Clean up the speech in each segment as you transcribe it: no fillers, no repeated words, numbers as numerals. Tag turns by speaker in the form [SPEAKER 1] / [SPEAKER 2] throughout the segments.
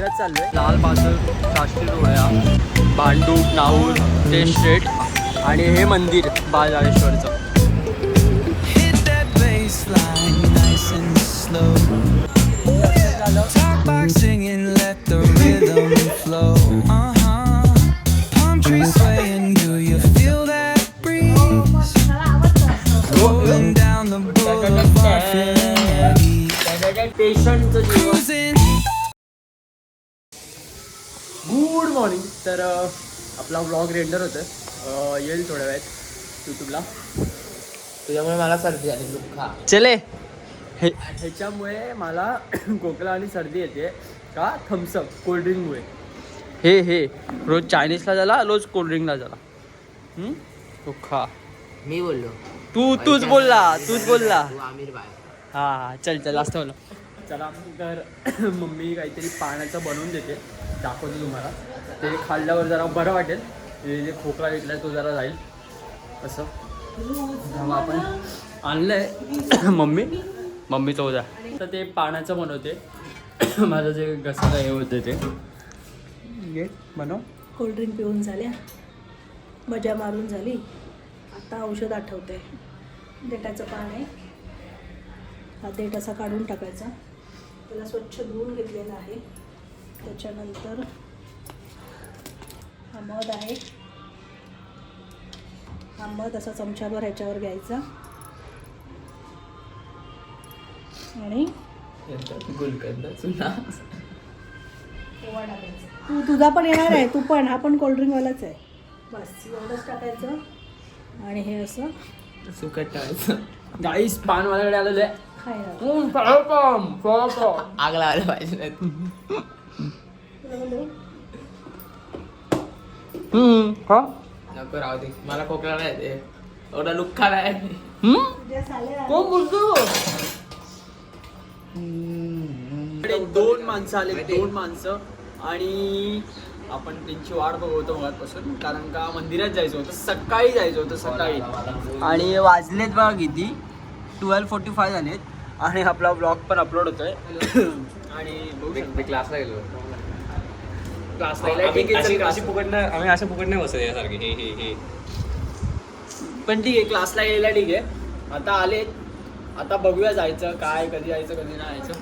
[SPEAKER 1] मंदिरात चाललोय. लाल बहादूर शास्त्री रोड आहे, भांडूप नाहूर ते स्ट्रेट. आणि हे मंदिर बाळजाळेश्वरचं. पेशंटचं जीवन. Good morning. तर आपला व्लॉग रेंडर होतं, येईल थोड्या वेळात यूट्यूबला.
[SPEAKER 2] तुझ्यामुळे मला सर्दी आली.
[SPEAKER 1] चले ह्याच्यामुळे मला खोकला आणि सर्दी येते का? थम्सअप कोल्ड्रिंकमुळे. हे रोज चायनीजला झाला, रोज कोल्ड्रिंकला झाला. तो खा.
[SPEAKER 2] मी बोललो
[SPEAKER 1] तूच बोलला
[SPEAKER 2] आमिर बाय.
[SPEAKER 1] हा चल जास्त बोला. चला तर मम्मी काहीतरी पाण्याचं बनवून देते, दाखवतो तुम्हाला. ते खाल्ल्यावर जरा बरं वाटेल. जे खोकला घेतलाय तो जरा जाईल असं. आपण आणलंय मम्मीचं उद्या. तर ते पाण्याचं बनवते. माझं जे घसाला हे होतं ते घे बनव.
[SPEAKER 3] कोल्ड्रिंक पिऊन झाल्या, मजा मारून झाली. आता औषध आठवते. देठाचं पान आहे. हा देठ असा काढून टाकायचा. त्याला स्वच्छ धुवून घेतलेला आहे. त्याच्यानंतर हा मध आहे. हा मध असा चमच्याभर ह्याच्यावर घ्यायचा आणि
[SPEAKER 2] गुलकंद चुना
[SPEAKER 3] ओवा टाकायचा. तुझा पण येणार आहे, तू पण. हा पण कोल्ड्रिंकवालाच आहे. बस एवढंच टाकायचं आणि हे असं
[SPEAKER 2] सुकट टाळायचं.
[SPEAKER 1] गाईस पान माझ्याकडे आलेलं आहे.
[SPEAKER 3] खायला.
[SPEAKER 2] आग लावायला पाहिजे नाही. नको राहू दे, मला खोकला नाही येते. एवढा लुक्का नाही.
[SPEAKER 3] तुझ्या साल्या
[SPEAKER 1] कोण बोलतो? दोन माणसं आले, 2 माणसं. आणि आपण त्यांची वाट बघतो मगापासून, कारण का मंदिरात जायचं होतं. सकाळी जायचं होतं सकाळी. आणि वाजलेत बघा किती, 12:45 झालेत. आणि आपला ब्लॉग पण अपलोड होतोय. आणि
[SPEAKER 2] क्लासला गेलो.
[SPEAKER 4] आम्ही अशा फुकट नाही बसत यासारखे. हे
[SPEAKER 1] पण ठीक आहे, क्लासला गेलेला ठीक आहे. आता आलेत, आता बघूया जायचं काय, कधी जायचं कधी नाही जायचं.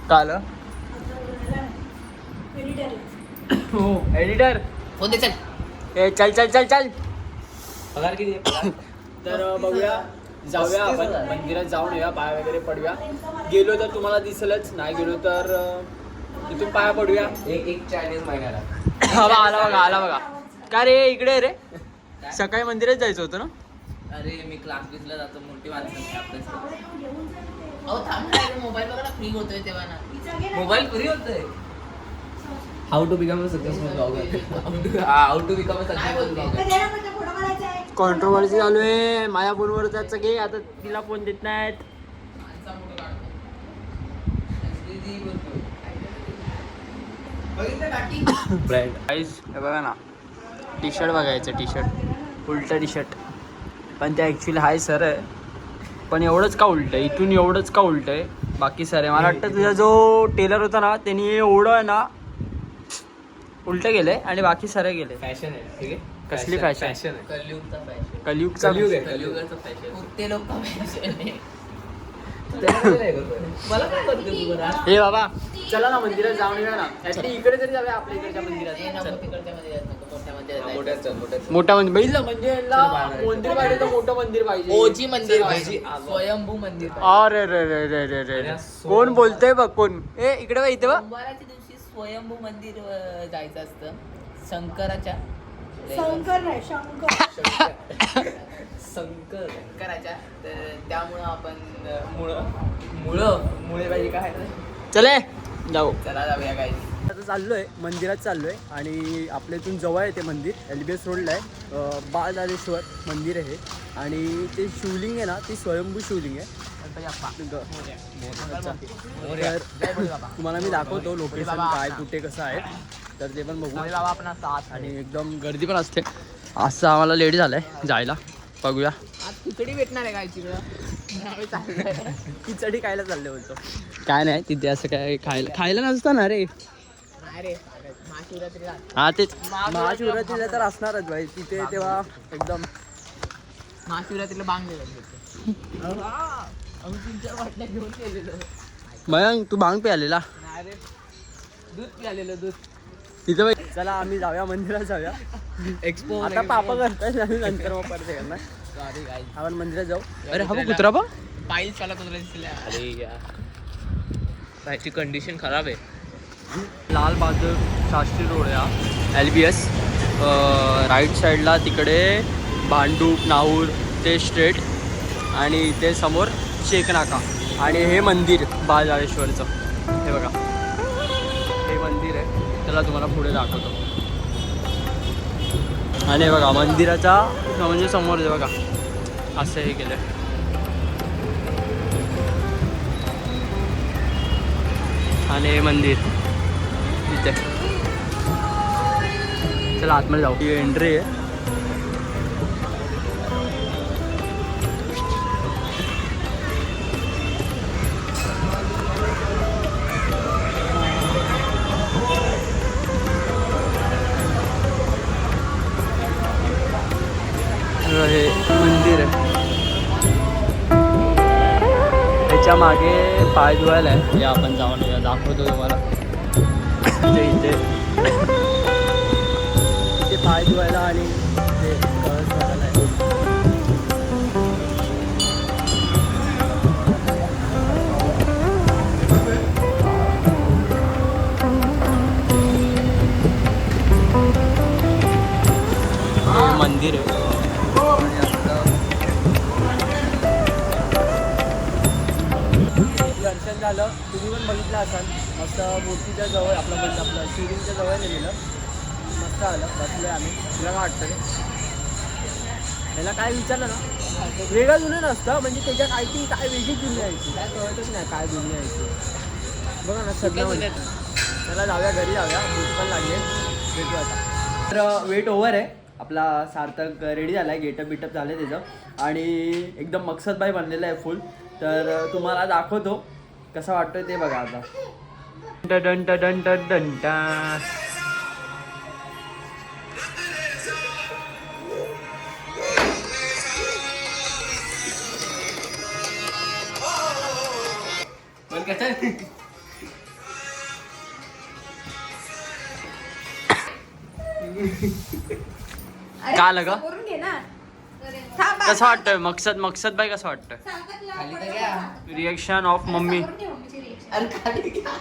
[SPEAKER 1] काल हो एडिटर
[SPEAKER 2] फोन दे चल.
[SPEAKER 1] ए चल
[SPEAKER 4] पगार किती आहे?
[SPEAKER 1] तर बघूया, जाऊया आपण मंदिरात, जाऊन येऊया, पाय वगैरे पडूया. गेलो तर तुम्हाला दिसेलच, नाही गेलो तर इथून पाया पडूया.
[SPEAKER 2] एक चायनीज महिन्याला.
[SPEAKER 1] आला बघा. का रे इकडे रे, सकाळी मंदिरात जायचं होतं ना.
[SPEAKER 2] अरे मी क्लास बीसला जातो, मोठी माणसं अभ्यास. अहो थांब ना, मोबाईल बघा ना, फ्री होतोय तेव्हा ना. मोबाईल फ्री होतोय. How to become a successful blogger. How to become a successful blogger.
[SPEAKER 1] Controversy चालू आहे. माझ्या फोनवर त्याचं घे, आता तिला फोन देत नाहीत. गाईस हे बघा ना, टी शर्ट बघायचं. टी शर्ट उलटं टी शर्ट, पण ते ॲक्च्युली हाय सर आहे. पण एवढंच का उलटं आहे, इथून एवढंच का उलटं आहे, बाकी सर आहे. मला वाटतं तुझा जो टेलर होता ना, त्यांनी एवढं आहे ना उलटं गेलंय आणि बाकी सर गेले.
[SPEAKER 2] फॅशन आहे, ठीक आहे.
[SPEAKER 1] कसली फॅशन?
[SPEAKER 2] कलियुगचा फॅशन.
[SPEAKER 1] कलियुगचा
[SPEAKER 2] कलियुगाचं फॅशन. ते लोक फॅशन आहे. मला काय करतो तू बरं?
[SPEAKER 1] हे बाबा चला ना मंदिरात जाऊन येऊया ना. ऍक्च्युली इकडे तरी जाऊया, आपल्या इकडच्या मंदिरात.
[SPEAKER 2] तिकडच्या मध्ये मोठ्या मध्ये
[SPEAKER 1] मोठा मंदिर बघितलं म्हणजे मंदिर पाहिजे तर मोठं मंदिर पाहिजे.
[SPEAKER 2] ओजी मंदिर पाहिजे, स्वयंभू मंदिर.
[SPEAKER 1] अरे रे कोण बोलतोय बघ, कोण? ए इकडे बघ, इथे बघ.
[SPEAKER 2] सोमवाराच्या दिवशी स्वयंभू मंदिर जायचं असतं शंकराच्या.
[SPEAKER 3] शंकर नाही,
[SPEAKER 2] शंकराच्या. तर त्यामुळं आपण मुळे पाहिजे काय.
[SPEAKER 1] चले जाऊ.
[SPEAKER 2] चला जाऊया काही.
[SPEAKER 1] आता चाललोय मंदिरात चाललोय. आणि आपल्या इथून जवळ आहे ते मंदिर, LBS रोडला आहे. बाळजाळेश्वर मंदिर आहे. आणि ते शिवलिंग आहे ना, ती स्वयंभू शिवलिंग आहे. तर तुम्हाला मी दाखवतो लोकेशन काय कुठे कसं आहे, तर ते पण बघू. आणि एकदम गर्दी पण असते. असं आम्हाला लेट झालंय जायला. बघूया
[SPEAKER 2] आज खिचडी भेटणार आहे काय तिकडं.
[SPEAKER 1] खिचडी खायला चालले बोलतो. काय नाही तिथे असं काय खायला नसतं ना रे.
[SPEAKER 2] नाही रे महाशिवरात्रीला
[SPEAKER 1] हा तेच महाशिवरात्रीला तर असणारच भाई तिथे तेव्हा एकदम
[SPEAKER 2] महाशिवरात्रीला बांग दिला आम्ही 3-4 बाटल्या घेऊन गेलेलो.
[SPEAKER 1] मयंक तू भांग प्यालेला
[SPEAKER 2] नाही रे दूध प्यालेलं दूध.
[SPEAKER 1] तिथे बाई चला आम्ही जाऊया मंदिरात जाऊया.
[SPEAKER 2] एक्सपो
[SPEAKER 1] आता पापा करताय आणि नंतर मग परत करणार
[SPEAKER 2] सॉरी गाईज.
[SPEAKER 1] आपण मंदिरात जाऊ. अरे हा कुत्रा बा
[SPEAKER 2] पायीच चाला कुत्रा दिसला. अरे यार त्याची कंडिशन खराब आहे.
[SPEAKER 1] लाल बहादूर शास्त्री रोड या LBS राईट साईडला तिकडे भांडूप नाहूर ते स्ट्रेट आणि इथे समोर शेकनाका आणि हे मंदिर बाळजाळेश्वरचं हे बघा हे मंदिर आहे त्याला तुम्हाला पुढे दाखवतो. आणि हे बघा मंदिराच्या म्हणजे समोर हे बघा असं हे केलं आणि हे मंदिर इथे. चला आतमध्ये जाऊ. ही एंट्री आहे. हे मंदिर आहे. त्याच्या मागे पाय धुवायला आहे. हे आपण जाऊन दाखवतो तुम्हाला. इथे पाय धुवायला आणि ते कळस भरायला आहे. हे मंदिर आहे. दर्शन झालं तुम्ही पण बघितलं असाल. मस्त मूर्तीच्या जवळ आपलं शिवलिंगच्या जवळ नेलेलं मस्त आलं. बसले आम्ही. तुला काय वाटतं रे ह्याला काय विचारलं ना वेगळं जुनं नसतं म्हणजे त्याच्यात आयटी काय वेगळी दुनिया यायची काय कळतच नाही काय दुनिया यायची. बघा ना सगळं म्हणजे त्याला जाऊया घरी जाऊया भूक पण लागले भेटू आता. तर वेट ओव्हर आहे आपला. सार्थक रेडी झाला आहे. गेटअप बिटअप झालं आहे त्याचं आणि एकदम मकसदबाई बनलेलं आहे फुल. तर तुम्हाला दाखवतो कसं वाटतंय ते बघा आता. डन डन डन डन का लगा कसं वाटतंय मकसद बाई कसं वाटतंय.
[SPEAKER 2] खाली तर घ्या.
[SPEAKER 1] Reaction of mummy.
[SPEAKER 2] अरे खाली घ्या.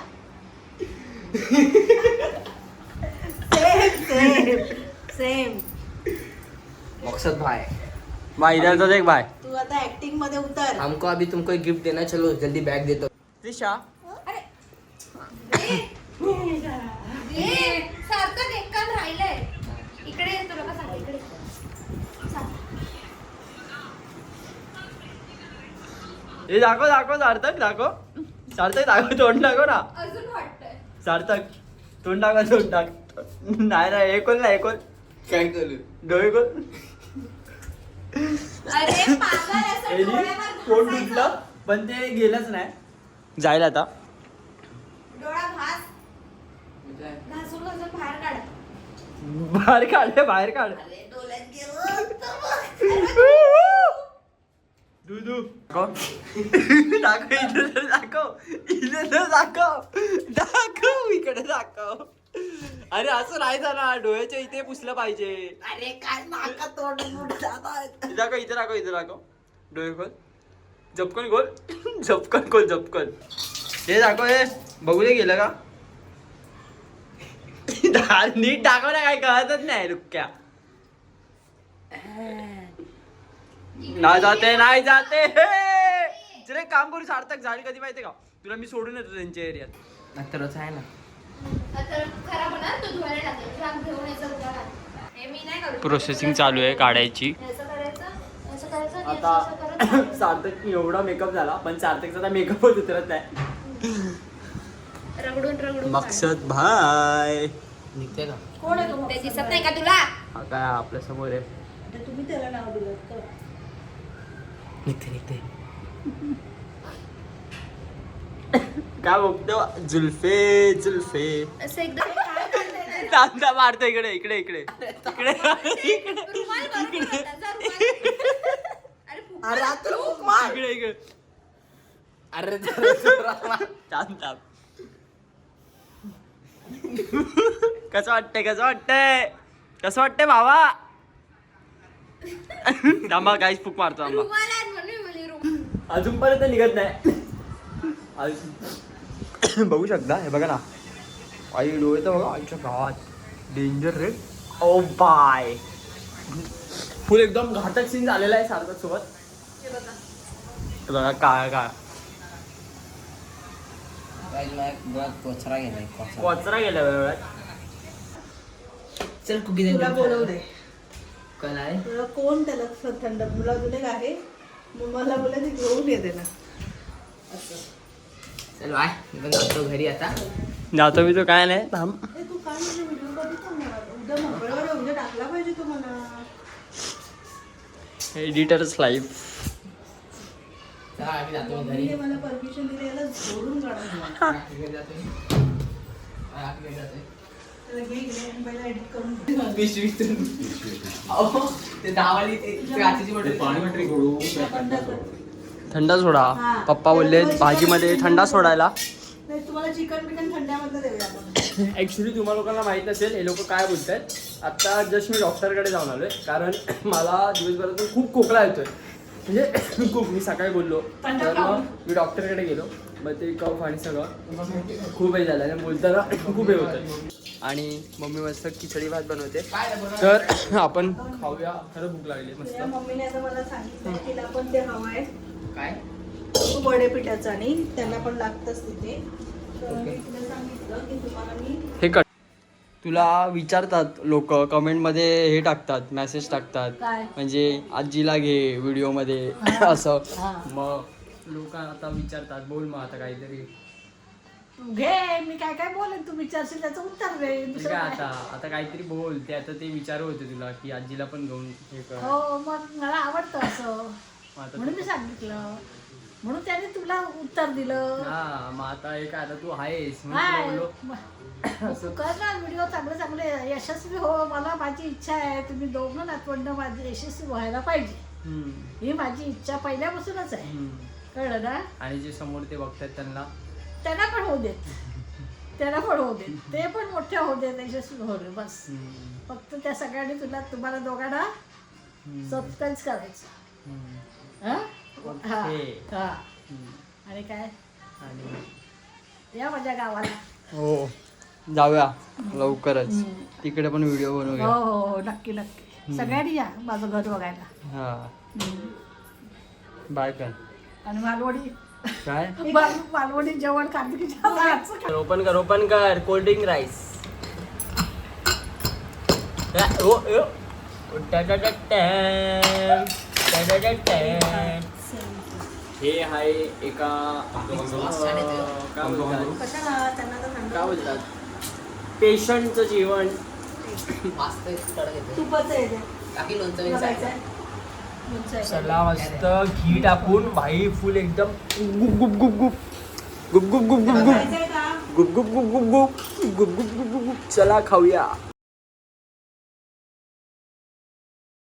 [SPEAKER 3] सेम
[SPEAKER 2] मकसद भाई
[SPEAKER 1] इधर देख भाई.
[SPEAKER 3] तू आता ऍक्टिंग मध्ये उतर.
[SPEAKER 2] हमको अभी तुमको एक गिफ्ट देना. चलो जल्दी बैग देता हूँ.
[SPEAKER 1] त्रिशा
[SPEAKER 5] सारखं एक काम राहिलंय. इकडे तुला का सांग इकडे
[SPEAKER 1] हे दाखव सार्थक तोंड दाखव ना.
[SPEAKER 5] अजून वाटतंय.
[SPEAKER 1] सार्थक तोंड दाखव. नाही हे कोण नाही कोण
[SPEAKER 2] काय करू.
[SPEAKER 1] डोळे कोण
[SPEAKER 5] अरे पागल असं डोळ्यावर
[SPEAKER 1] तोंड
[SPEAKER 5] घासायचं.
[SPEAKER 1] तुटलं पण ते गेलंच नाही. जाईल आता.
[SPEAKER 5] डोळा घासून बाहेर काढ.
[SPEAKER 1] बाहेर काढ.
[SPEAKER 5] अरे डोळ्यात गेलं.
[SPEAKER 1] दूधू दाखव इकडे दाखव. अरे असं नाही झाला. डोळ्याच्या इथे पुसलं पाहिजे.
[SPEAKER 3] अरे काय नाका तोंड
[SPEAKER 1] दाखव इथे दाखव. डोळे खोल. झपकन खोल. हे दाखव. हे बघू दे गेलं का. नीट दाखव ना काय कळतच नाही रुक्या. नाही जाते जरे काम करू. सार्थक झाली कधी माहितीये का तुला मी सोडून येतो त्यांच्या एरियात.
[SPEAKER 2] तरच आहे ना.
[SPEAKER 5] आता खराब होणार तो धुवायला टाकेल. राग घेऊन यायचं उद्या. हे मी नाही करू.
[SPEAKER 1] प्रोसेसिंग चालू आहे काढायची.
[SPEAKER 5] असं करायचं असं करायचं आणि
[SPEAKER 1] आता
[SPEAKER 5] असं करत
[SPEAKER 1] सार्थक एवढा मेकअप झाला पण सार्थकचा आता मेकअपच उतरत नाही.
[SPEAKER 5] रगडून
[SPEAKER 1] मकसद भाई
[SPEAKER 2] निघते का.
[SPEAKER 3] कोण आहे तो
[SPEAKER 5] ते दिसत नाही का तुला.
[SPEAKER 1] हा काय आपल्या समोर आहे.
[SPEAKER 3] आता तुम्ही त्याला नाव दिलं का.
[SPEAKER 2] निघते
[SPEAKER 1] काय बघतो जुल्फे जुल्फे
[SPEAKER 5] असं एकदम काय करते?
[SPEAKER 1] दांदा मारतो इकडे इकडे इकडे इकडे
[SPEAKER 5] रुमाल बरोबर होता, जा रुमाल. अरे फुकट.
[SPEAKER 3] अरे आता खूप मार.
[SPEAKER 1] इकडे इकडे
[SPEAKER 2] अरे
[SPEAKER 1] थांब थांब कसं वाटतंय कसं वाटतंय कसं वाटतंय भावा थांबा काहीच फूक मारतो आंबा
[SPEAKER 5] रुमाल आहे म्हणून मी बोलली रुमाल.
[SPEAKER 1] अजूनपर्यंत निघत नाही बघू शकता हे बघा ना आई डोळे तर बघा आईच्या गावात डेंजर रे ओ बाय फुल एकदम घातक सीन झालेला आहे सार्थक सोबत हे बघा काय काय
[SPEAKER 2] कोचरा गेलाय
[SPEAKER 1] कोचरा गेल्या वेळात
[SPEAKER 2] चल कुकी
[SPEAKER 3] तुला बोलवलंय.
[SPEAKER 2] काय
[SPEAKER 3] तुला कोण त्याला थंड तुला तुला आहे मग मला बोलायचं घेऊन येते ना
[SPEAKER 2] चल बाय मी पण जातो घरी आता.
[SPEAKER 1] जातो मी तो काय नाही थांब
[SPEAKER 3] ए, तू काय म्हणजे व्हिडिओ कधी टाकणार? उद्या मंगळवार आहे, उद्या टाकला पाहिजे तू मला.
[SPEAKER 1] एडिटर्स लाईफ
[SPEAKER 2] चला आम्ही जातो घरी.
[SPEAKER 3] मम्मीने मला परमिशन दिली याला जोडून काढा.
[SPEAKER 2] घरी जातो आम्ही घरी जातोय.
[SPEAKER 3] त्याला घे इकडे आणि पहिला edit करून दे.
[SPEAKER 2] पिशवीतून अहो ते दहावाली ते काचेची बॉटल
[SPEAKER 3] बंद कर.
[SPEAKER 1] थंडा सोडा पप्पा बोलले भाजीमध्ये थंडा सोडायला
[SPEAKER 3] नाही तुम्हाला चिकन बिकन थंड्यामधलं देऊया आपण.
[SPEAKER 1] ऍक्च्युली तुम्हा लोकांना माहित नसेल हे लोक काय बोलतात आता जस्ट मी डॉक्टरकडे जाऊन आलोय कारण मला दिवसभरातून खूप खोकला येतोय म्हणजे खूप मी सकाळी बोललो तर मग मी डॉक्टरकडे गेलो मग ते कफ आणि सगळं खूप हे झालं आणि बोलताना खूप हे होतं आणि मम्मी मस्त खिचडी भात बनवते तर आपण खाऊया खरं भूक लागली मस्त
[SPEAKER 3] तुझ्या मम्मीने आता मला सांगितलं तिला पण ते हवं आहे
[SPEAKER 2] काय
[SPEAKER 3] वडे पिठाचं आणि त्यांना पण लागतंच तिथे तर मी तुला सांगितलं की तुम्हाला मी
[SPEAKER 1] हे कट तुला विचारतात लोक कमेंटमध्ये हे टाकतात मेसेज टाकतात
[SPEAKER 3] काय?
[SPEAKER 1] म्हणजे आजीला घे व्हिडिओमध्ये असं
[SPEAKER 3] हा.
[SPEAKER 1] मग लोक आता विचारतात बोल मग आता काहीतरी
[SPEAKER 3] तू घे मी काय काय बोलेन तू विचारशील त्याचं उत्तर दे
[SPEAKER 1] ठीक
[SPEAKER 3] दुसरं
[SPEAKER 1] आहे
[SPEAKER 3] काय.
[SPEAKER 1] आता काहीतरी बोल ते आता ते विचारू होते तुला की आजीला पण घेऊन हे कर
[SPEAKER 3] हो मग मला आवडतं असं
[SPEAKER 1] मग आता
[SPEAKER 3] म्हणून मी
[SPEAKER 1] तू-
[SPEAKER 3] सांगितलं म्हणून त्याने तुला उत्तर दिलं.
[SPEAKER 1] हा मग आता हे काय आता तू आहेस म्हणून
[SPEAKER 3] हाय.
[SPEAKER 1] तुला बोललो
[SPEAKER 3] तू कर ना व्हिडिओ चांगले चांगले यशस्वी हो मला माझी इच्छा आहे तुम्ही दोघं नातवंड माझे यशस्वी व्हायला पाहिजे
[SPEAKER 1] हम्म,
[SPEAKER 3] ही माझी इच्छा पहिल्यापासूनच आहे
[SPEAKER 1] हम्म.
[SPEAKER 3] कळलं ना.
[SPEAKER 1] आणि जे समोर ते बघतात त्यांना
[SPEAKER 3] त्यांना पण होऊ देत त्यांना पण होऊ देत ते पण मोठे होऊ देत यशस्वी होऊ दे बस.
[SPEAKER 1] हम्म,
[SPEAKER 3] फक्त त्या सगळ्यांनी तुम्हाला दोघांना
[SPEAKER 1] हम्म,
[SPEAKER 3] सबस्क्राईब करायचं.
[SPEAKER 1] हम्म.
[SPEAKER 3] हा? हा
[SPEAKER 1] ओके.
[SPEAKER 3] हा
[SPEAKER 1] हम्म.
[SPEAKER 3] आणि काय
[SPEAKER 1] आणि
[SPEAKER 3] या माझ्या गावाला.
[SPEAKER 1] हो जाऊया लवकरच तिकडे पण व्हिडिओ
[SPEAKER 3] हो
[SPEAKER 1] बनवूया
[SPEAKER 3] हो हो नक्की नक्की सगळ्यांनी या माझं घर बघायला.
[SPEAKER 1] हा बाय कर
[SPEAKER 3] आणि मालवणी
[SPEAKER 1] काय
[SPEAKER 3] मालवणी जेवण कार्तिकीच्या हातचं खा.
[SPEAKER 1] ओपन कर कोल्ड्रिंक राईस हे आहे एका काय बोलतात
[SPEAKER 3] कशाला त्यांना तर
[SPEAKER 1] काय
[SPEAKER 3] थंड
[SPEAKER 1] बोलतात पेशंटचं जीवन
[SPEAKER 2] मस्त कडक येते
[SPEAKER 3] तुपाचं आहे ते.
[SPEAKER 2] बाकी लोणचं
[SPEAKER 3] तुला
[SPEAKER 2] बिणचं
[SPEAKER 3] खायचं
[SPEAKER 2] आहे.
[SPEAKER 3] आहे? लोणचं आहे.
[SPEAKER 1] चला मस्त घी टाकून भाई फुल एकदम गुप गुप गुप गुप गुप गुप गुप गुप गुप
[SPEAKER 3] खायचं आहे का?
[SPEAKER 1] गुप गुप गुप गुप गुप गुप गुप गुप गुप गुप चला खाऊया